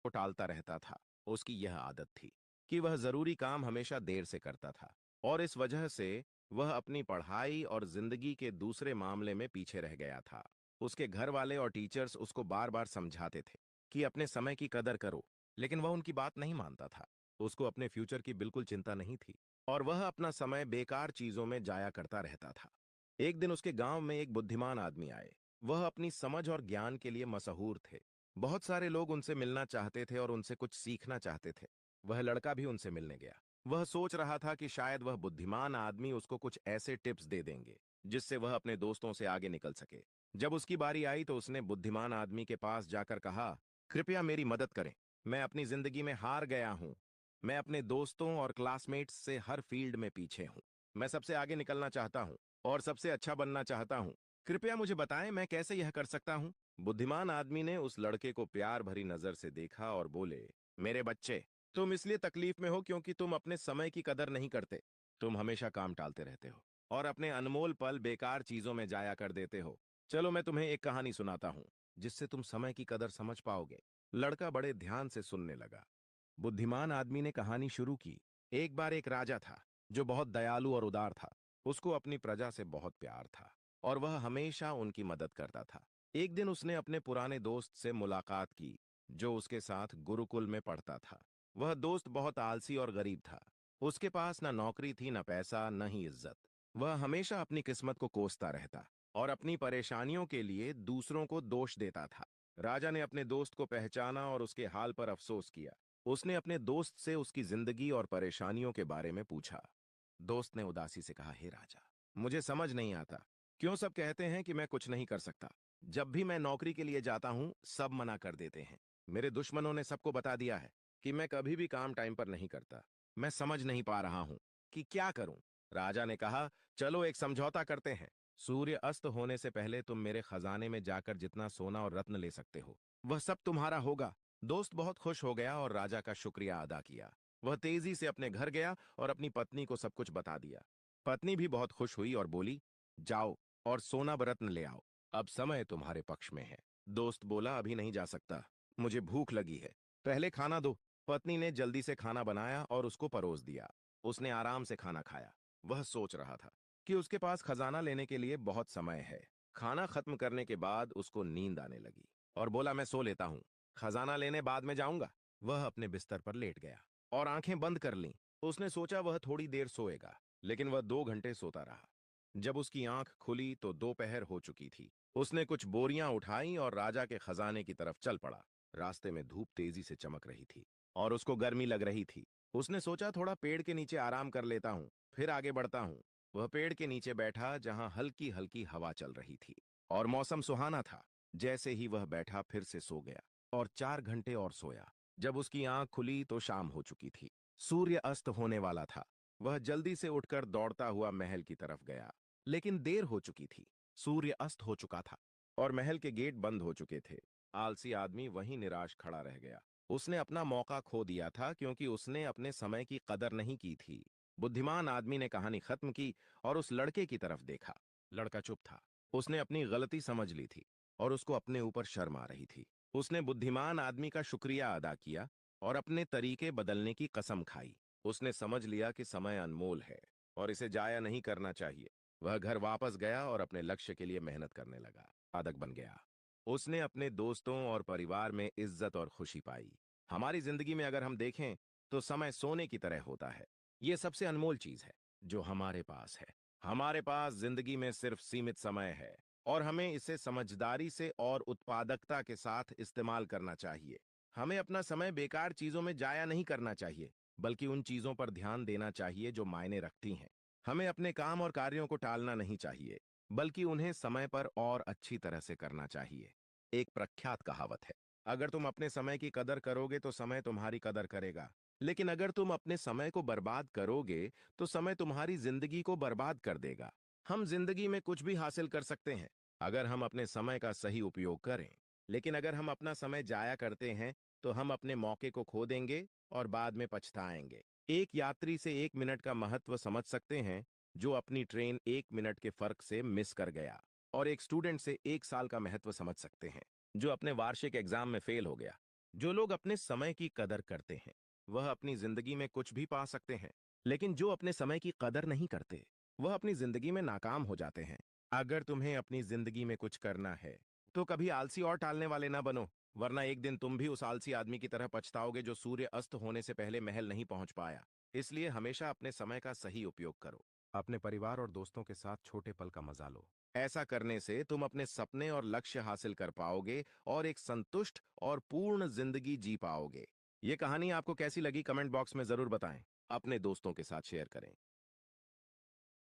को टालता रहता था। उसकी यह आदत थी कि वह जरूरी काम हमेशा देर से करता था और इस वजह से वह अपनी पढ़ाई और जिंदगी के दूसरे मामले में पीछे रह गया था। उसके घर वाले और टीचर्स उसको बार बार समझाते थे कि अपने समय की कदर करो, लेकिन वह उनकी बात नहीं मानता था। उसको अपने फ्यूचर की बिल्कुल चिंता नहीं थी और वह अपना समय बेकार चीजों में जाया करता रहता था। एक दिन उसके गांव में एक बुद्धिमान आदमी आए। वह अपनी समझ और ज्ञान के लिए मशहूर थे। बहुत सारे लोग उनसे मिलना चाहते थे और उनसे कुछ सीखना चाहते थे। वह लड़का भी उनसे मिलने गया। वह सोच रहा था कि शायद वह बुद्धिमान आदमी उसको कुछ ऐसे टिप्स दे देंगे जिससे वह अपने दोस्तों से आगे निकल सके। जब उसकी बारी आई तो उसने बुद्धिमान आदमी के पास जाकर कहा, कृपया मेरी मदद करें। मैं अपनी जिंदगी में हार गया हूं। मैं अपने दोस्तों और क्लासमेट्स से हर फील्ड में पीछे हूं। मैं सबसे आगे निकलना चाहता हूं और सबसे अच्छा बनना चाहता हूं। कृपया मुझे बताएं मैं कैसे यह कर सकता हूं। बुद्धिमान आदमी ने उस लड़के को प्यार भरी नजर से देखा और बोले, मेरे बच्चे, तुम इसलिए तकलीफ में हो क्योंकि तुम अपने समय की कदर नहीं करते। तुम हमेशा काम टालते रहते हो और अपने अनमोल पल बेकार चीजों में जाया कर देते हो। चलो मैं तुम्हें एक कहानी सुनाता हूं जिससे तुम समय की कदर समझ पाओगे। लड़का बड़े ध्यान से सुनने लगा। बुद्धिमान आदमी ने कहानी शुरू की। एक बार एक राजा था जो बहुत दयालु और उदार था। उसको अपनी प्रजा से बहुत प्यार था और वह हमेशा उनकी मदद करता था। एक दिन उसने अपने पुराने दोस्त से मुलाकात की जो उसके साथ गुरुकुल में पढ़ता था। वह दोस्त बहुत आलसी और गरीब था। उसके पास न नौकरी थी, न पैसा, न ही इज्जत। वह हमेशा अपनी किस्मत को कोसता रहता और अपनी परेशानियों के लिए दूसरों को दोष देता था। राजा ने अपने दोस्त को पहचाना और उसके हाल पर अफसोस किया। उसने अपने दोस्त से उसकी जिंदगी और परेशानियों के बारे में पूछा। दोस्त ने उदासी से कहा, हे राजा, मुझे समझ नहीं आता क्यों सब कहते हैं कि मैं कुछ नहीं कर सकता। जब भी मैं नौकरी के लिए जाता हूं सब मना कर देते हैं। मेरे दुश्मनों ने सबको बता दिया है कि मैं कभी भी काम टाइम पर नहीं करता। मैं समझ नहीं पा रहा हूं कि क्या करूं। राजा ने कहा, चलो एक समझौता करते हैं। सूर्य अस्त होने से पहले तुम मेरे खजाने में जाकर जितना सोना और रत्न ले सकते हो वह सब तुम्हारा होगा। दोस्त बहुत खुश हो गया और राजा का शुक्रिया अदा किया। वह तेजी से अपने घर गया और अपनी पत्नी को सब कुछ बता दिया। पत्नी भी बहुत खुश हुई और बोली, जाओ और सोना व रत्न ले आओ। अब समय तुम्हारे पक्ष में है। दोस्त बोला, अभी नहीं जा सकता, मुझे भूख लगी है, पहले खाना दो। पत्नी ने जल्दी से खाना बनाया और उसको परोस दिया। उसने आराम से खाना खाया। वह सोच रहा था कि उसके पास खजाना लेने के लिए बहुत समय है। खाना खत्म करने के बाद उसको नींद आने लगी और बोला, मैं सो लेता हूं, खजाना लेने बाद में जाऊंगा। वह अपने बिस्तर पर लेट गया और आंखें बंद कर लीं। उसने सोचा वह थोड़ी देर सोएगा, लेकिन वह 2 घंटे सोता रहा। जब उसकी आंख खुली तो दोपहर हो चुकी थी। उसने कुछ बोरियां उठाई और राजा के खजाने की तरफ चल पड़ा। रास्ते में धूप तेजी से चमक रही थी और उसको गर्मी लग रही थी। उसने सोचा थोड़ा पेड़ के नीचे आराम कर लेता हूं, फिर आगे बढ़ता हूं। वह पेड़ के नीचे बैठा जहां हल्की हल्की हवा चल रही थी और मौसम सुहाना था। जैसे ही वह बैठा फिर से सो गया और 4 घंटे और सोया। जब उसकी आंख खुली तो शाम हो चुकी थी। सूर्य अस्त होने वाला था। वह जल्दी से उठकर दौड़ता हुआ महल की तरफ गया, लेकिन देर हो चुकी थी। सूर्य अस्त हो चुका था और महल के गेट बंद हो चुके थे। आलसी आदमी वहीं निराश खड़ा रह गया। उसने अपना मौका खो दिया था क्योंकि उसने अपने समय की कदर नहीं की थी। बुद्धिमान आदमी ने कहानी खत्म की और उस लड़के की तरफ देखा। लड़का चुप था। उसने अपनी गलती समझ ली थी और उसको अपने ऊपर शर्म आ रही थी। उसने बुद्धिमान आदमी का शुक्रिया अदा किया और अपने तरीके बदलने की कसम खाई। उसने समझ लिया कि समय अनमोल है और इसे जाया नहीं करना चाहिए। वह घर वापस गया और अपने लक्ष्य के लिए मेहनत करने लगा। साधक बन गया। उसने अपने दोस्तों और परिवार में इज्जत और खुशी पाई। हमारी जिंदगी में अगर हम देखें तो समय सोने की तरह होता है। ये सबसे अनमोल चीज है जो हमारे पास है। हमारे पास जिंदगी में सिर्फ सीमित समय है और हमें इसे समझदारी से और उत्पादकता के साथ इस्तेमाल करना चाहिए। हमें अपना समय बेकार चीजों में जाया नहीं करना चाहिए, बल्कि उन चीजों पर ध्यान देना चाहिए जो मायने रखती हैं। हमें अपने काम और कार्यों को टालना नहीं चाहिए, बल्कि उन्हें समय पर और अच्छी तरह से करना चाहिए। एक प्रख्यात कहावत है, अगर तुम अपने समय की कदर करोगे तो समय तुम्हारी कदर करेगा, लेकिन अगर तुम अपने समय को बर्बाद करोगे तो समय तुम्हारी जिंदगी को बर्बाद कर देगा। हम जिंदगी में कुछ भी हासिल कर सकते हैं अगर हम अपने समय का सही उपयोग करें, लेकिन अगर हम अपना समय जाया करते हैं तो हम अपने मौके को खो देंगे और बाद में पछताएंगे। एक यात्री से 1 मिनट का महत्व समझ सकते हैं जो अपनी ट्रेन 1 मिनट के फर्क से मिस कर गया, और एक स्टूडेंट से 1 साल का महत्व समझ सकते हैं जो अपने वार्षिक एग्जाम में फेल हो गया। जो लोग अपने समय की कदर करते हैं, वह अपनी जिंदगी में कुछ भी पा सकते हैं। लेकिन जो अपने समय की कदर नहीं करते, वह अपनी जिंदगी में नाकाम हो जाते हैं। अगर तुम्हें अपनी जिंदगी में कुछ करना है, तो कभी आलसी और टालने वाले ना बनो, वरना एक दिन तुम भी उस आलसी आदमी की तरह पछताओगे जो सूर्य अस्त होने से पहले महल नहीं पहुंच पाया। इसलिए हमेशा अपने समय का सही उपयोग करो। अपने परिवार और दोस्तों के साथ छोटे पल का मजा लो। ऐसा करने से तुम अपने सपने और लक्ष्य हासिल कर पाओगे और एक संतुष्ट और पूर्ण जिंदगी जी पाओगे। ये कहानी आपको कैसी लगी कमेंट बॉक्स में जरूर बताएं। अपने दोस्तों के साथ शेयर करें।